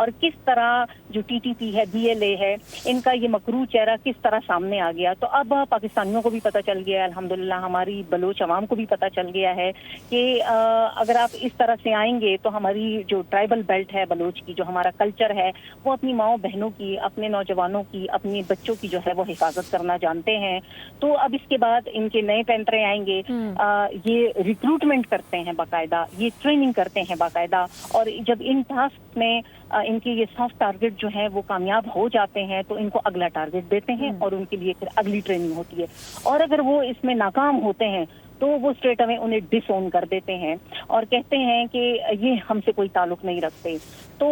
اور کس طرح جو TTP ہے, BLA ہے, ان کا یہ مکروہ چہرہ کس طرح سامنے آ گیا. تو اب پاکستانیوں کو بھی پتہ چل گیا ہے, الحمدللہ ہماری بلوچ عوام کو بھی پتہ چل گیا ہے کہ اگر آپ اس طرح سے آئیں گے تو ہماری جو ٹرائبل بیلٹ ہے بلوچ کی, جو ہمارا کلچر ہے, وہ اپنی ماؤں بہنوں کی, اپنے نوجوانوں کی, اپنے بچوں کی جو ہے وہ حفاظت کرنا جانتے ہیں. تو اب اس کے بعد ان کے نئے پینترے آئیں گے, یہ ریکروٹمنٹ کرتے ہیں باقاعدہ, یہ ٹریننگ کرتے ہیں باقاعدہ, اور جب ان ٹاسک میں ان کے یہ سافٹ ٹارگٹ جو ہیں وہ کامیاب ہو جاتے ہیں تو ان کو اگلا ٹارگٹ دیتے ہیں اور ان کے لیے پھر اگلی ٹریننگ ہوتی ہے. اور اگر وہ اس میں ناکام ہوتے ہیں تو وہ اسٹریٹ اوے انہیں ڈس اون کر دیتے ہیں اور کہتے ہیں کہ یہ ہم سے کوئی تعلق نہیں رکھتے. تو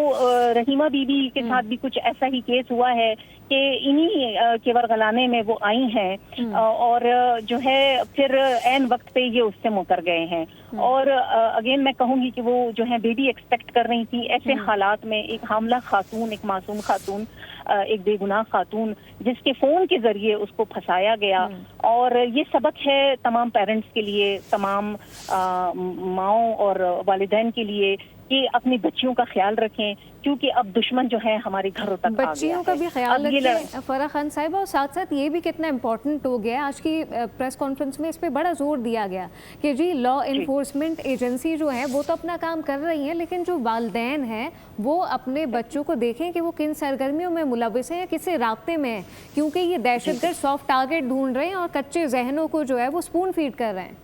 رحیمہ بی بی کے ساتھ بھی کچھ ایسا ہی کیس ہوا ہے کہ انہی کے ورغلانے میں وہ آئی ہیں اور جو ہے پھر عین وقت پہ یہ اس سے مکر گئے ہیں. اور اگین میں کہوں گی کہ وہ جو ہے بیبی ایکسپیکٹ کر رہی تھی. ایسے حالات میں ایک حاملہ خاتون, ایک معصوم خاتون, ایک بے گناہ خاتون جس کے فون کے ذریعے اس کو پھنسایا گیا. اور یہ سبق ہے تمام پیرنٹس کے لیے, تمام ماؤں اور والدین کے لیے کہ اپنی بچیوں کا خیال رکھیں, کیونکہ اب دشمن جو ہے ہمارے گھروں تک آ گیا ہے. بچیوں کا بھی خیال رکھیں فرح خان صاحبہ, اور ساتھ ساتھ یہ بھی کتنا امپورٹنٹ ہو گیا آج کی پریس کانفرنس میں, اس پہ بڑا زور دیا گیا کہ جی لا انفورسمنٹ ایجنسی جو ہیں وہ تو اپنا کام کر رہی ہیں, لیکن جو والدین ہیں وہ اپنے بچوں کو دیکھیں کہ وہ کن سرگرمیوں میں ملوث ہیں یا کس سے رابطے میں ہیں, کیونکہ یہ دہشت گرد سافٹ ٹارگٹ ڈھونڈ رہے ہیں اور کچے ذہنوں کو جو ہے وہ اسپون فیڈ کر رہے ہیں.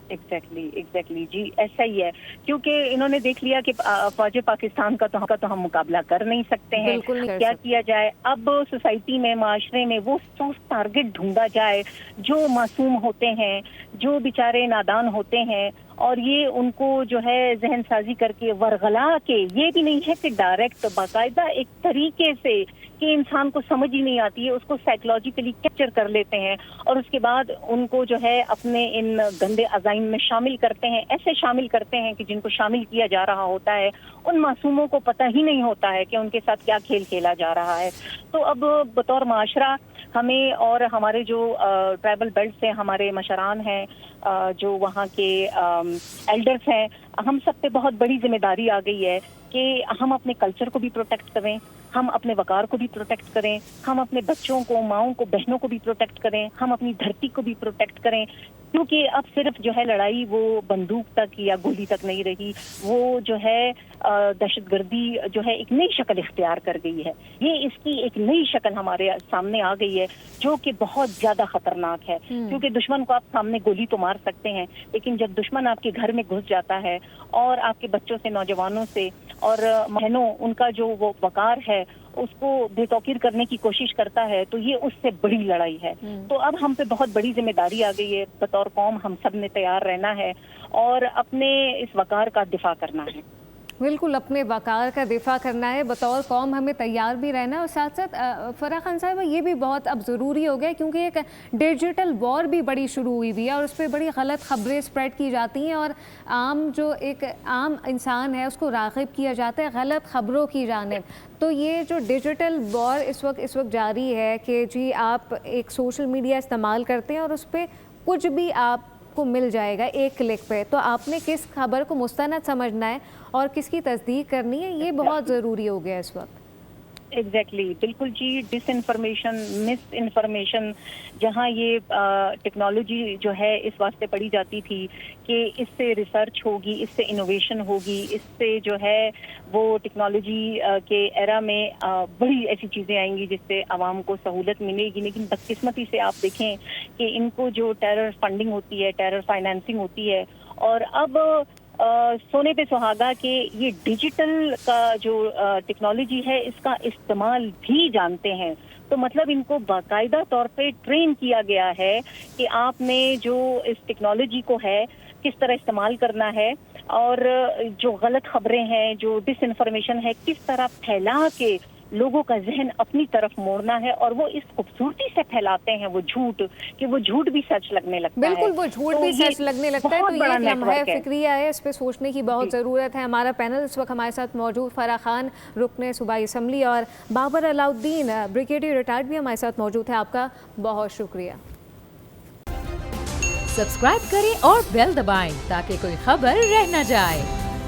ایگزیکٹلی جی, ایسا ہی ہے, کیونکہ انہوں نے دیکھ لیا کہ فوج پاکستان کا تو ہم مقابلہ کر نہیں سکتے ہیں. کیا کیا جائے, اب سوسائٹی میں, معاشرے میں وہ سافٹ ٹارگٹ ڈھونڈا جائے جو معصوم ہوتے ہیں, جو بیچارے نادان ہوتے ہیں, اور یہ ان کو جو ہے ذہن سازی کر کے ورغلا کے, یہ بھی نہیں ہے کہ ڈائریکٹ, باقاعدہ ایک طریقے سے کہ انسان کو سمجھ ہی نہیں آتی ہے, اس کو سائیکولوجیکلی کیپچر کر لیتے ہیں اور اس کے بعد ان کو جو ہے اپنے ان گندے عزائم میں شامل کرتے ہیں. ایسے شامل کرتے ہیں کہ جن کو شامل کیا جا رہا ہوتا ہے ان معصوموں کو پتہ ہی نہیں ہوتا ہے کہ ان کے ساتھ کیا کھیل کھیلا جا رہا ہے. تو اب بطور معاشرہ ہمیں اور ہمارے جو ٹرائبل بیلٹ سے ہمارے مشران ہیں, جو وہاں کے ایلڈرز ہیں, ہم سب پہ بہت بڑی ذمہ داری آ گئی ہے کہ ہم اپنے کلچر کو بھی پروٹیکٹ کریں, ہم اپنے وقار کو بھی پروٹیکٹ کریں, ہم اپنے بچوں کو, ماؤں کو, بہنوں کو بھی پروٹیکٹ کریں, ہم اپنی دھرتی کو بھی پروٹیکٹ کریں. کیونکہ اب صرف جو ہے لڑائی وہ بندوق تک یا گولی تک نہیں رہی, وہ جو ہے دہشت گردی جو ہے ایک نئی شکل اختیار کر گئی ہے. یہ اس کی ایک نئی شکل ہمارے سامنے آ گئی ہے جو کہ بہت زیادہ خطرناک ہے, کیونکہ دشمن کو آپ سامنے گولی تو مار سکتے ہیں, لیکن جب دشمن آپ کے گھر میں گھس جاتا ہے اور آپ کے بچوں سے, نوجوانوں سے اور بہنوں, ان کا جو وہ وقار ہے اس کو بے توقیر کرنے کی کوشش کرتا ہے, تو یہ اس سے بڑی لڑائی ہے. تو اب ہم پہ بہت بڑی ذمہ داری آ گئی ہے. بطور قوم ہم سب نے تیار رہنا ہے اور اپنے اس وقار کا دفاع کرنا ہے. بالکل, اپنے وقار کا دفاع کرنا ہے, بطور قوم ہمیں تیار بھی رہنا ہے. اور ساتھ ساتھ فرح خان صاحبہ یہ بھی بہت اب ضروری ہو گیا, کیونکہ ایک ڈیجیٹل وار بھی بڑی شروع ہوئی ہوئی ہے اور اس پہ بڑی غلط خبریں اسپریڈ کی جاتی ہیں, اور جو ایک عام انسان ہے اس کو راغب کیا جاتا ہے غلط خبروں کی جانب. تو یہ جو ڈیجیٹل وار اس وقت جاری ہے کہ جی آپ ایک سوشل میڈیا استعمال کرتے ہیں اور اس پہ کچھ بھی آپ کو مل جائے گا ایک کلک پہ, تو آپ نے کس خبر کو مستند سمجھنا ہے اور کس کی تصدیق کرنی ہے, یہ بہت ضروری ہو گیا اس وقت. ایگزیکٹلی, بالکل جی. ڈس انفارمیشن, مس انفارمیشن, جہاں یہ ٹیکنالوجی جو ہے اس واسطے پڑھی جاتی تھی کہ اس سے ریسرچ ہوگی, اس سے انوویشن ہوگی, اس سے جو ہے وہ ٹیکنالوجی کے ایرا میں بڑی ایسی چیزیں آئیں گی جس سے عوام کو سہولت ملے گی. لیکن بدقسمتی سے آپ دیکھیں کہ ان کو جو ٹیرر فنڈنگ ہوتی ہے, ٹیرر فائنینسنگ ہوتی ہے, اور اب سونے پہ سہاگا کہ یہ ڈیجیٹل کا جو ٹیکنالوجی ہے اس کا استعمال بھی جانتے ہیں. تو مطلب ان کو باقاعدہ طور پہ ٹرین کیا گیا ہے کہ آپ نے جو اس ٹیکنالوجی کو ہے کس طرح استعمال کرنا ہے, اور جو غلط خبریں ہیں, جو ڈس انفارمیشن ہے, کس طرح پھیلا کے لوگوں کا ذہن اپنی طرف موڑنا ہے. اور وہ اس خوبصورتی سے پھیلاتے ہیں وہ جھوٹ کہ وہ جھوٹ بھی سچ لگنے لگتا ہے. بالکل, وہ جھوٹ بھی سچ لگنے لگتا ہے. تو یہ ایک لمحہ فکریہ ہے, اس پہ سوچنے کی بہت ضرورت ہے. ہمارا پینل اس وقت ہمارے ساتھ موجود فرح خان, رکن صوبائی اسمبلی, اور بابر علاؤالدین, بریگیڈیئر ریٹائرڈ, بھی ہمارے ساتھ موجود ہے. آپ کا بہت شکریہ. سبسکرائب کریں اور بیل دبائیں تاکہ کوئی خبر رہ نہ جائے.